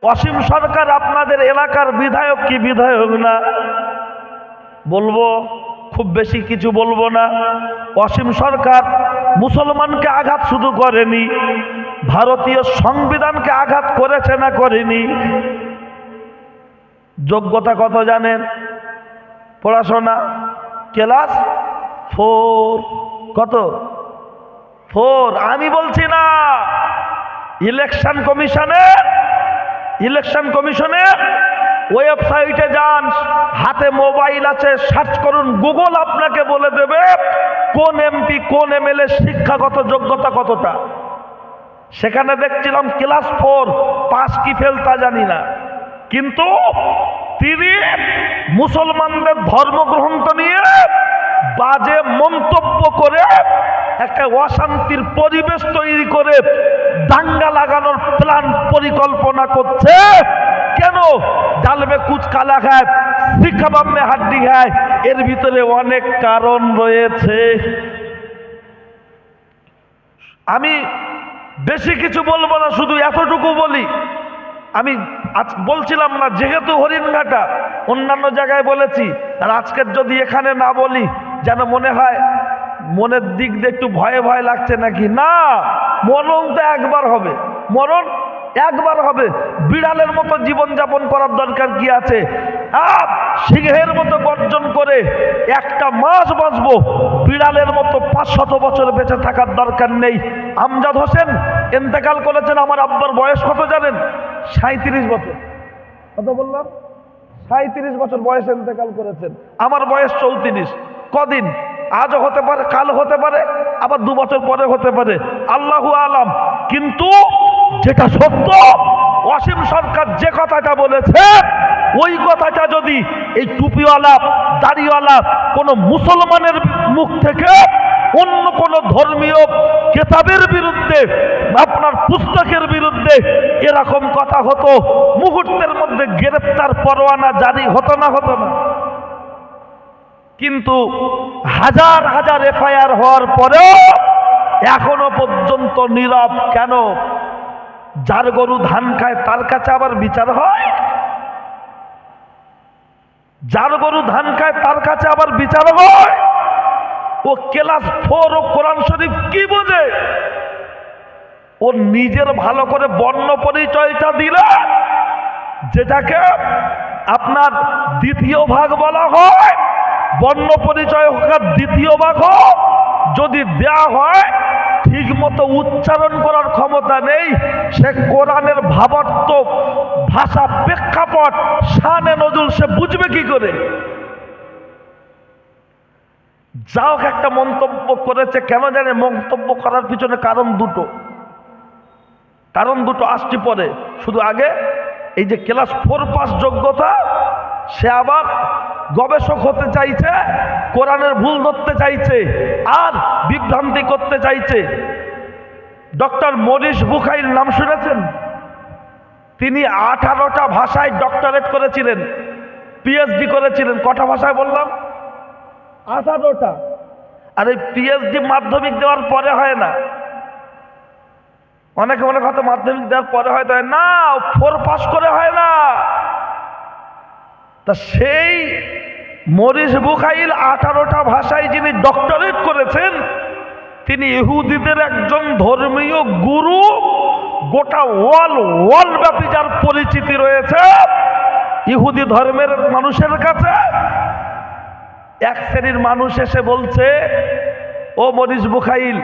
অসীম সরকার আপনাদের এলাকার বিধায়ক কি বিধায়ক না? বলবো, খুব বেশি কিছু বলবো না। অসীম সরকার মুসলমানকে আঘাত শুধু করেনি, ভারতীয় সংবিধানকে আঘাত করেছে না করেনি? যোগ্যতা কত জানেন? পড়াশোনা ক্লাস 4। কত? 4। আমি বলছি না, ইলেকশন কমিশনের ওয়েবসাইটে যান, হাতে মোবাইল আছে, সার্চ করুন, গুগল আপনাকে বলে দেবে কোন এমপি কোন এমএলএ শিক্ষাগত যোগ্যতা কতটা। সেখানে দেখছিলাম ক্লাস 4, পাস কি ফেল তা জানি না, কিন্তু তিনি মুসলমানদের ধর্মগ্রন্থ নিয়ে বাজে মন্তব্য করে একটা অশান্তির পরিবেশ তৈরি করে দাঙ্গা লাগানোর প্ল্যান পরিকল্পনা করছে। কেন? ডালমে কুচ কালা খায়, শিখাবাম মে হাড্ডি খায়, এর ভিতরে অনেক কারণ রয়েছে। আমি বেশি কিছু বলবো না, শুধু এতটুকু বলি। আমি আজ বলছিলাম না, যেহেতু হরিণঘাটা, অন্যান্য জায়গায় বলেছি, আর আজকের যদি এখানে না বলি যেন মনে হয় মনের দিক দিয়ে একটু ভয়ে ভয়ে লাগছে নাকি। না, মরণ তো একবার হবে, মরণ একবার হবে। বিড়ালের মতো জীবনযাপন করার দরকার কি আছে? সিংহের মতো গর্জন করে একটা মাস বাঁচবো, বিড়ালের মতো 500 বছর বেঁচে থাকার দরকার নেই। আমজাদ হোসেন ইন্তেকাল করেছেন, আমার আব্বার বয়স কত জানেন? 37 বছর। কত বললাম? 37 বছর বয়সে ইন্তেকাল করেছেন। আমার বয়স 34। কদিন? আজও হতে পারে, কাল হতে পারে, আবার 2 বছর পরে হতে পারে, আল্লাহু আলাম। কিন্তু যেটা সত্য, অসীম সরকার যে কথাটা বলেছে, ওই কথাটা যদি এই টুপিওয়ালা দাড়িওয়ালা কোনো মুসলমানের মুখ থেকে অন্য কোনো ধর্মীয় কেতাবের বিরুদ্ধে, আপনার পুস্তকের বিরুদ্ধে এরকম কথা হতো, মুহূর্তের মধ্যে গ্রেফতার পরোয়ানা জারি হতো না? হতো না? কিন্তু হাজার হাজার এফআইআর হওয়ার পরেও এখনো পর্যন্ত নীরব কেন? যার গরু ধান খায় তার কাছে আবার বিচার হয়? যার গরু ধান খায় তার কাছে আবার বিচার হয়? ও ক্লাস 4 ও কোরআন শরীফ কি বোঝে? ও নিজের ভালো করে বর্ণ পরিচয়টা দিলে, যেটাকে আপনার দ্বিতীয় ভাগ বলা হয়, বর্ণ পরিচয় হোক দ্বিতীয় ভাগ হোক, যদি দেয়া হয়, ঠিক মতো উচ্চারণ করার ক্ষমতা নেই, সে কোরআনের ভাবার্থ, ভাষা, প্রেক্ষাপট, শানে নজুল সে বুঝবে কি করে? যাও একটা মন্তব্য করেছে, কেন জানে? মন্তব্য করার পিছনে কারণ দুটো আসছে পরে। শুধু আগে এই যে ক্লাস 4 পাস যোগ্যতা, সে আবার গবেষক হতে চাইছে, কোরআনের ভুল ধরতে চাইছে, আর বিভ্রান্তি করতে চাইছে। ডক্টর মরিস বুখাইল নাম শুনেছেন? তিনি 18টা ভাষায় ডক্টরেট করেছিলেন, পিএইচডি করেছিলেন। কটা ভাষায় বললাম? 18টা। আর এই পিএইচডি মাধ্যমিক দেওয়ার পরে হয় না। অনেকে মনে হয়তো মাধ্যমিক দেওয়ার পরে হয়তো হয় না, 4 পাস করে হয় না। তা সেই মরিস বুখাইল 18টা ভাষায় যিনি ডক্টরেট করেছেন, তিনি ইহুদিদের একজন ধর্মীয় গুরু। গোটা ওয়ার্ল্ড ব্যাপী যার পরিচিতি রয়েছে ইহুদি ধর্মের মানুষের কাছে। এক শ্রেণীর মানুষ এসে বলছে, ও মরিস বুখাইল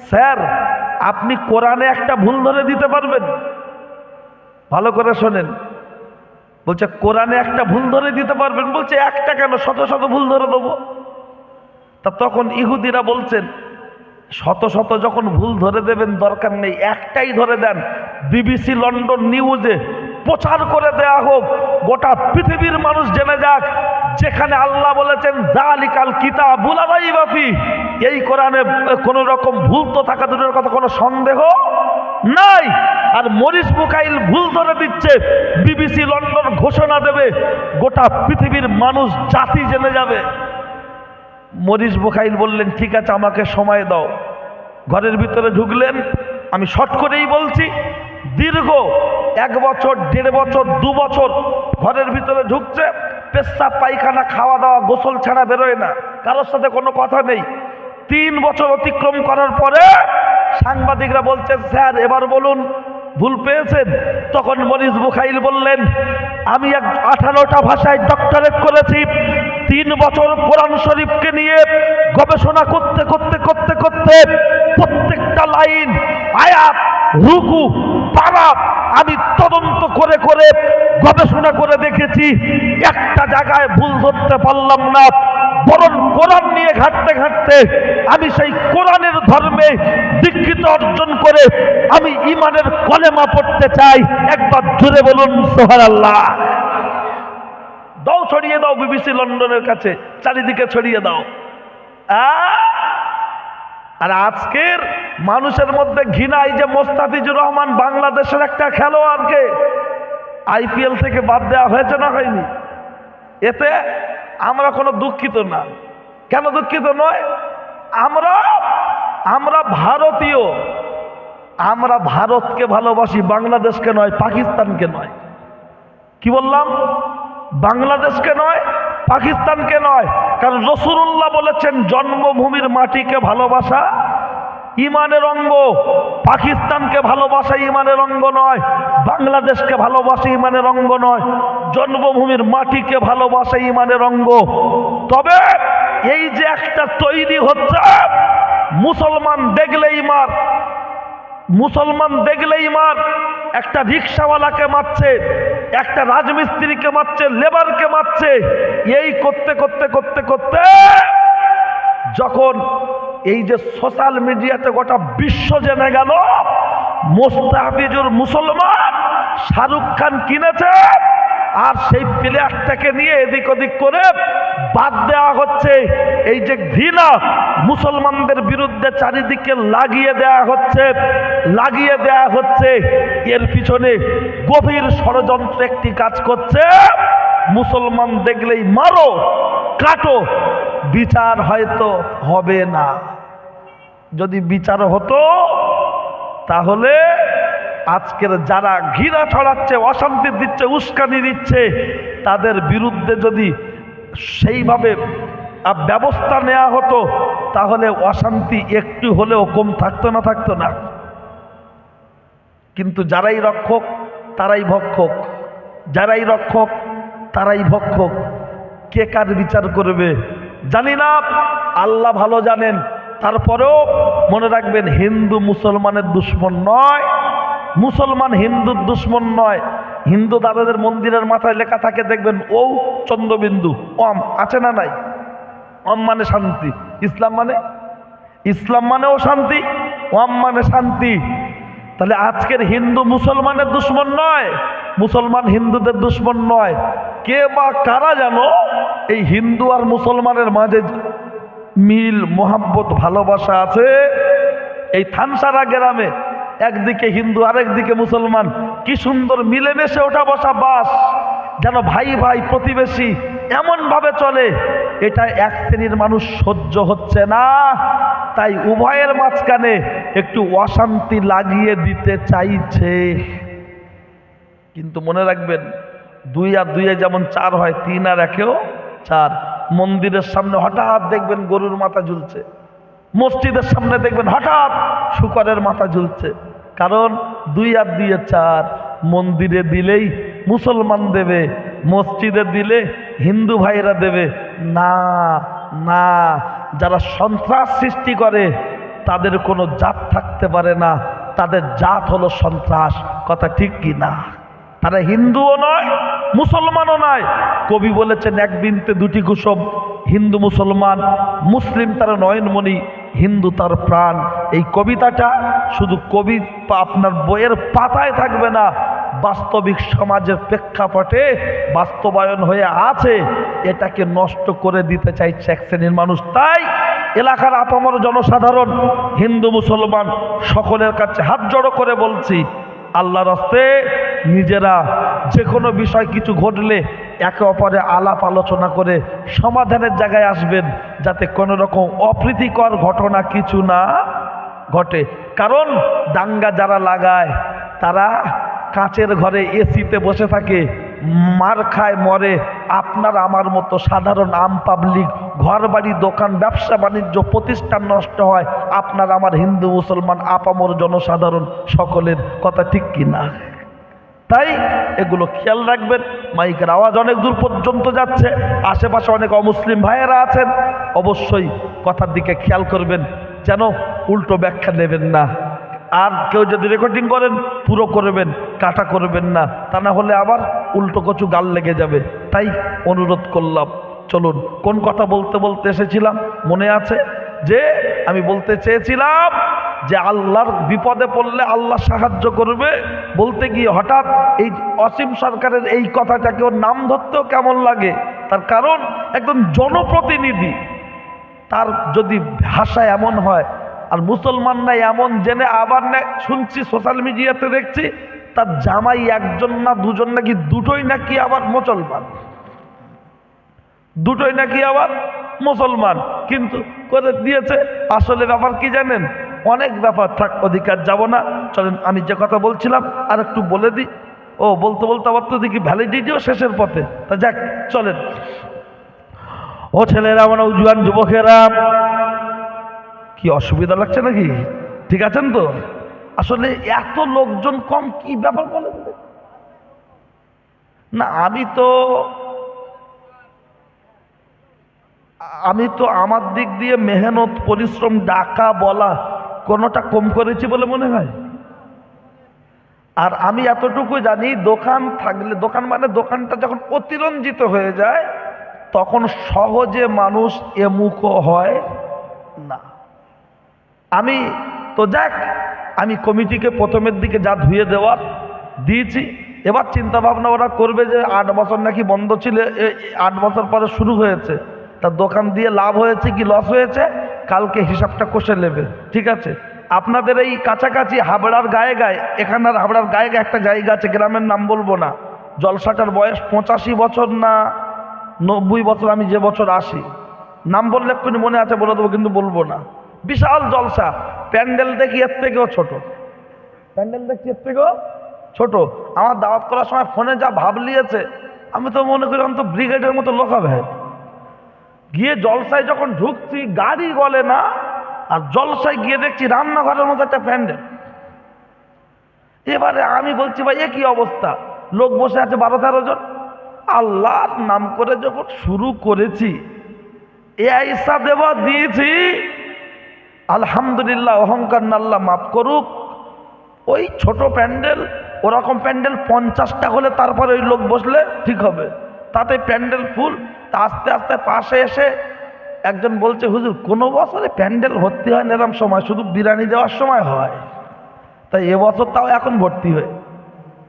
স্যার, আপনি কোরআনে একটা ভুল ধরে দিতে পারবেন? ভালো করে শোনেন। বলছে কোরআনে একটা ভুল ধরে দিতে পারবেন? বলছে একটা কেন, শত শত ভুল ধরে দেবো। তা তখন ইহুদিরা বলছেন, শত শত যখন ভুল ধরে দেবেন দরকার নেই, একটাই ধরে দেন, বিবিসি লন্ডন নিউজে প্রচার করে দেয়া হোক, গোটা পৃথিবীর মানুষ জেনে যাক, যেখানে আল্লাহ বলেছেন যালিকাল কিতাবুল লা রাইবা ফীহি, এই কোরআনে কোনো রকম ভুল তো থাকা দূরের কথা, কোনো সন্দেহ নাই। আর মরিস বুখাইল ভুল ধরে দিচ্ছে, বিবিসি লন্ডন ঘোষণা দেবে, গোটা পৃথিবীর মানুষ জাতি জেনে যাবে। মরিস বুখাইল বললেন, ঠিক আছে, আমাকে সময় দাও। ঘরের ভিতরে ঢুকলেন, আমি শর্ট করেই বলছি, দীর্ঘ 1 বছর 1.5 বছর 2 বছর ঘরের ভিতরে ঢুকছে, পেশাব পায়খানা খাওয়া দাওয়া গোসল ছাড়া বেরোয় না, কারোর সাথে কোনো কথা নেই। 3 বছর অতিক্রম করার পরে সাংবাদিকরা বলছে, স্যার এবার বলুন ভুল পেয়েছেন? তখন মরিস বুখাইল বললেন, আমি 18টা ভাষায় ডক্টরেট করেছি, 3 বছর কোরআন শরীফকে নিয়ে গবেষণা করতে করতে করতে করতে প্রত্যেকটা লাইন, আয়াত, রুকু, পারাত আমি তদন্ত করে করে গবেষণা করে দেখেছি, একটা জায়গায় ভুল ধরতে পারলাম না। বরং কোরআন নিয়ে ঘাঁটতে ঘাঁটতে আমি সেই কোরআনের ধর্মে দীক্ষিত অর্জন করে আমি ঈমানের কলেমা পড়তে চাই। একবার জোরে বলুন সুবহানাল্লাহ। দাও, ছড়িয়ে দাও বিবিসি লন্ডনের কাছে, চারিদিকে ছড়িয়ে দাও। আর আজকের মানুষের মধ্যে ঘৃণা, এই যে মোস্তাফিজুর রহমান বাংলাদেশের একটা খেলোয়াড়কে IPL থেকে বাদ দেওয়া হয়েছে না হয়নি? এতে আমরা কোনো দুঃখিত না। কেন দুঃখিত নয়? আমরা ভারতীয়, আমরা ভারতকে ভালোবাসি, বাংলাদেশকে নয়, পাকিস্তানকে নয়। কি বললাম? বাংলাদেশকে নয়, পাকিস্তানকে নয়। কারণ রাসূলুল্লাহ বলেছেন জন্মভূমির মাটিকে ভালোবাসা ঈমানের অঙ্গ। পাকিস্তানকে ভালোবাসা ঈমানের অঙ্গ নয়, বাংলাদেশকে ভালোবাসা ঈমানের অঙ্গ নয়, জন্মভূমির মাটিকে ভালোবাসা ঈমানের অঙ্গ। তবে এই যে একটা তৈরি হচ্ছে, মুসলমান দেখলেই মার, মুসলমান দেখলেই মার, একটা রিক্সাওয়ালাকে মারছে, একটা রাজমিস্ত্রিকে মারছে, লেবারকে মারছে। এই করতে করতে করতে করতে যখন এই যে সোশ্যাল মিডিয়াতে গোটা বিশ্ব জেনে গেল মোস্তাফিজুর মুসলমান, শাহরুখ খান কিনেছে, আর সেই প্লেয়ারটাকে নিয়ে এদিক ওদিক করে বাদ দেওয়া হচ্ছে। এই যে ঘৃণা মুসলমানদের বিরুদ্ধে চারিদিকে লাগিয়ে দেওয়া হচ্ছে, এর পিছনে গভীর ষড়যন্ত্র একটি কাজ করছে। মুসলমান দেখলেই মারো, কাটো, বিচার হয়তো হবে না। যদি বিচার হতো তাহলে আজকের যারা ঘৃণা ছড়াচ্ছে, অশান্তি দিচ্ছে, উস্কানি দিচ্ছে, তাদের বিরুদ্ধে যদি সেইভাবে ব্যবস্থা নেওয়া হতো তাহলে অশান্তি একটু হলেও কম থাকতো না? থাকতো না। কিন্তু যারাই রক্ষক তারাই ভক্ষক, যারাই রক্ষক তারাই ভক্ষক। কে কার বিচার করবে জানি না, আল্লাহ ভালো জানেন। তারপরেও মনে রাখবেন, হিন্দু মুসলমানের দুশ্মন নয়, মুসলমান হিন্দুর দুশ্মন নয়। হিন্দু দাদাদের মন্দিরের মাথায় লেখা থাকে দেখবেন, ও চন্দ্রবিন্দু, ওম আছে না নাই? ওম মানে শান্তি। ইসলাম মানেও শান্তি, ওম মানে শান্তি। তাহলে আজকের হিন্দু মুসলমানের দুশ্মন নয়, মুসলমান হিন্দুদের দুশ্মন নয়। কে বা কারা যেন এই হিন্দু আর মুসলমানের মাঝে মিল, মোহাব্বত, ভালোবাসা আছে। এই থানসারা গ্রামে একদিকে হিন্দু আরেকদিকে মুসলমান, কি সুন্দর মিলেমিশে ওঠা বসা বাস, যেন ভাই ভাই প্রতিবেশী, এমন ভাবে চলে। এটা এক শ্রেণীর মানুষ সহ্য হচ্ছে না, তাই উভয়ের মাঝখানে একটু অশান্তি লাগিয়ে দিতে চাইছে। কিন্তু মনে রাখবেন, 2 আর 2 যেমন 4 হয়, 3 আর 1 4। মন্দিরের সামনে হঠাৎ দেখবেন গরুর মাথা ঝুলছে, মসজিদের সামনে দেখবেন হঠাৎ শূকরের মাথা ঝুলছে। কারণ 2 আর 2 4। মন্দিরে দিলেই মুসলমান দেবে, মসজিদে দিলে হিন্দু ভাইরা দেবে না। না, যারা সন্ত্রাস সৃষ্টি করে তাদের কোনো জাত থাকতে পারে না, তাদের জাত হলো সন্ত্রাস। কথা ঠিক কি না? তারা হিন্দুও নয়, মুসলমানও নয়। কবি বলেছেন, এক বৃন্তে 2টি কুসুম, হিন্দু মুসলমান, মুসলিম তার নয়নমণি, হিন্দু তার প্রাণ। এই কবিতাটা শুধু কবি আপনার বইয়ের পাতায় থাকবে না, বাস্তবিক সমাজের প্রেক্ষাপটে বাস্তবায়ন হয়ে আছে। এটাকে নষ্ট করে দিতে চাইছে এক শ্রেণীর মানুষ। তাই এলাকার আপামর জনসাধারণ, হিন্দু মুসলমান সকলের কাছে হাত জড়ো করে বলছি, আল্লাহর রাস্তে নিজেরা যে কোনো বিষয় কিছু ঘটলে একে অপরে আলাপ আলোচনা করে সমাধানের জায়গায় আসবেন, যাতে কোনো রকম অপ্রীতিকর ঘটনা কিছু না ঘটে। কারণ দাঙ্গা যারা লাগায় তারা কাঁচের ঘরে এসিতে বসে থাকে, মার খায় মরে। আপনার আমার মতো সাধারণ আম পাবলিক, ঘর বাড়ি দোকান ব্যবসা বাণিজ্য প্রতিষ্ঠান নষ্ট হয়, আপনার আমার হিন্দু মুসলমান আপামর জনসাধারণ সকলের কথা ঠিক কিনা? তাই এগুলো খেয়াল রাখবেন। মাইকের আওয়াজ অনেক দূর পর্যন্ত যাচ্ছে, আশেপাশে অনেক অমুসলিম ভাইয়েরা আছেন, অবশ্যই কথার দিকে খেয়াল করবেন, যেন উল্টো ব্যাখ্যা নেবেন না। আর কেউ যদি রেকর্ডিং করেন পুরো করবেন, কাটা করবেন না, তা না হলে আবার উল্টো কচু গাল লেগে যাবে। তাই অনুরোধ করলাম। চলুন, কোন কথা বলতে বলতে এসেছিলাম মনে আছে? যে আমি বলতে চেয়েছিলাম যে আল্লাহর বিপদে পড়লে আল্লাহ সাহায্য করবে, বলতে গিয়ে হঠাৎ এই অসীম সরকারের এই কথাটাকে ওর নাম ধরতেও কেমন লাগে। তার কারণ একজন জনপ্রতিনিধি, তার যদি ভাষা এমন হয়, আর মুসলমানরা এমন জেনে আবার না শুনছি সোশ্যাল মিডিয়াতে দেখছি তার জামাই একজন না দুজন নাকি দুটোই নাকি আবার মুসলমান, দুটোই নাকি আবার মুসলমান কিন্তু করে দিয়েছে। আসলে ব্যাপার কি জানেন? অনেক ব্যাপার, থাক অধিকার যাব না। চলেন আমি যে কথা বলছিলাম আর একটু বলে দিই। ও বলতে বলতে আবার তো দেখি ভ্যালিডিটিও শেষের পথে। তা যাক, চলেন। ও ছেলেরা, আমার উজুয়ান যুবকেরা, কি অসুবিধা লাগছে নাকি? ঠিক আছেন তো? আসলে এত লোকজন কম, কি ব্যাপার বলেন না? আমি তো আমার দিক দিয়ে মেহনত পরিশ্রম ডাকা বলা কোনোটা কম করেছি বলে মনে হয়। আর আমি এতটুকু জানি, দোকান থাকলে, দোকান মানে দোকানটা যখন অতিরঞ্জিত হয়ে যায় তখন সহজে মানুষ এমুখ হয় না। আমি তো যাক, আমি কমিটিকে প্রথমের দিকে যা ধুয়ে দেওয়ার দিয়েছি। এবার চিন্তা ভাবনা ওরা করবে যে 8 বছর নাকি বন্ধ ছিল, 8 বছর পরে শুরু হয়েছে, তার দোকান দিয়ে লাভ হয়েছে কি লস হয়েছে কালকে হিসাবটা কষে নেবে। ঠিক আছে? আপনাদের এই কাছাকাছি হাবড়ার গায়ে গায়ে, এখানের হাবড়ার গায়ে গায়ে একটা জায়গা আছে, গ্রামের নাম বলবো না, জলসাটার বয়স 85 বছর না 90 বছর, আমি যে বছর আসি, নাম বললে এক্ষুনি মনে আছে বলে দেবো, কিন্তু বলবো না। বিশাল জলসা, প্যান্ডেল দেখি এর থেকেও ছোট, প্যান্ডেল দেখছি এর থেকেও ছোট। আমার দাওয়াত করার সময় ফোনে যা ভাব লিয়েছে, আমি তো মনে করি অন্তত ব্রিগেডের মতো লোক হবে। গিয়ে জলসায় যখন ঢুকছি গাড়ি গলে না, আর জলসায় গিয়ে দেখছি রান্নাঘরের মতো একটা প্যান্ডেল। এবারে আমি বলছি ভাই এ কি অবস্থা, লোক বসে আছে 12-13 জন। আল্লাহর নাম করে যখন শুরু করেছি, এ আইসা দেওয়া দিয়েছি, আলহামদুলিল্লাহ, অহংকার না আল্লাহ মাফ করুক। ওই ছোট প্যান্ডেল, ওরকম প্যান্ডেল 50টা হলে তারপরে ওই লোক বসলে ঠিক হবে, তাতে প্যান্ডেল ফুল। তা আস্তে আস্তে পাশে এসে একজন বলছে, হুজুর কোনো বছরে প্যান্ডেল ভর্তি হয় না এরকম সময়, শুধু বিরিয়ানি দেওয়ার সময় হয়, তাই এবছর তাও এখন ভর্তি হয়।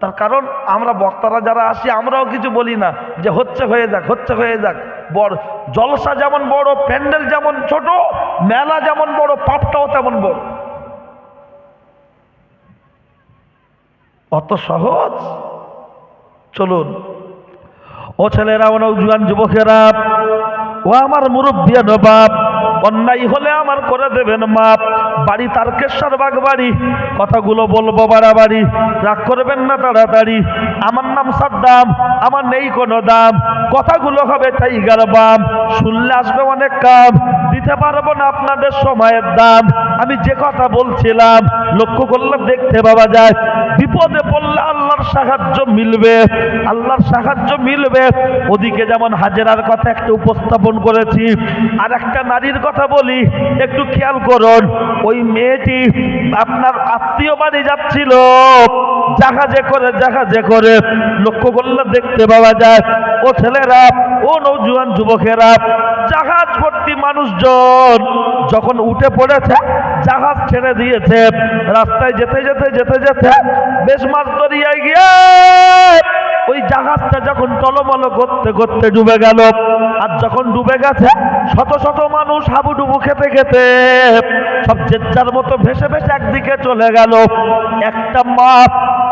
তার কারণ আমরা বক্তারা যারা আসি আমরাও কিছু বলি না, যে হচ্ছে হয়ে যাক, হচ্ছে হয়ে যাক। বড় জলসা যেমন বড়, প্যান্ডেল যেমন ছোট, মেলা যেমন বড়, পাপটাও তেমন বড়। অত সহজ? চলুন ও ছেলেরা, ও নওজোয়ান যুবকেরা, ও আমার মুরব্বিয়ান বাপ, অন্যায় হলে আমার করে দেবেন মাপ। বাড়ি তারকেশ্বর বাগ বাড়ি, কথাগুলো বলবো বাড়াবাড়ি, রাগ করবেন না তাড়াতাড়ি। আমার নাম সাদ্দাম, আমার নেই কোনো দাম, কথাগুলো হবে টাইগার বাম, শুনলে আসবে অনেক কাম, দিতে পারবো না আপনাদের সময়ের দাম। আমি যে কথা বলছিলাম লক্ষ্য করলে দেখতে পাওয়া যায়, বিপদে পড়লে আল্লাহর সাহায্য মিলবে, আল্লাহর সাহায্য মিলবে। ওদিকে যেমন হাজেরার কথা একটা উপস্থাপন করেছি, আর একটা নারীর কথা বলি, একটু খেয়াল করুন। ওই মেয়েটি আপনার আত্মীয় বাড়ি যাচ্ছিল জাহাজে করে, লক্ষ্য করলে দেখতে পাওয়া যায়। ও ছেলেরা, ও নওজোয়ান যুবকেরা, জাহাজ ভর্তি মানুষজন যখন উঠে পড়েছে, জাহাজ ছেড়ে দিয়েছে, রাস্তায় যেতে যেতে যেতে যেতে বেশ মাছ দরিয়ায় গিয়ে ওই জাহাজটা যখন টলমল করতে করতে ডুবে গেল। আর যখন ডুবে গেছে, শত শত মানুষ হাবুডুবু খেতে খেতে সব যে যার মতো ভেসে ভেসে একদিকে চলে গেল। একটা মা,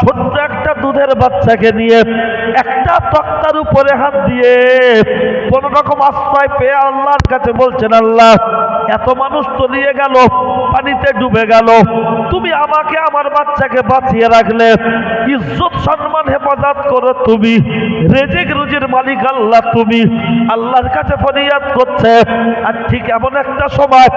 ছোট্ট একটা একটা দুধের বাচ্চাকে নিয়ে একটা তক্তার উপরে হাত দিয়ে কোন রকম আশ্রয় পেয়ে আল্লাহর কাছে বলছেন, আল্লাহ এত মানুষ তলিয়ে গেল, পানিতে ডুবে গেল, তুমি আমাকে আমার বাচ্চাকে বাঁচিয়ে রাখলে, ইজ্জত সম্মান হেফাজত করো তুমি, রেজিক রুজির মালিক আল্লাহ তুমি। আল্লাহর কাছে ফরিয়াদ করছে। আর ঠিক এমন একটা সময়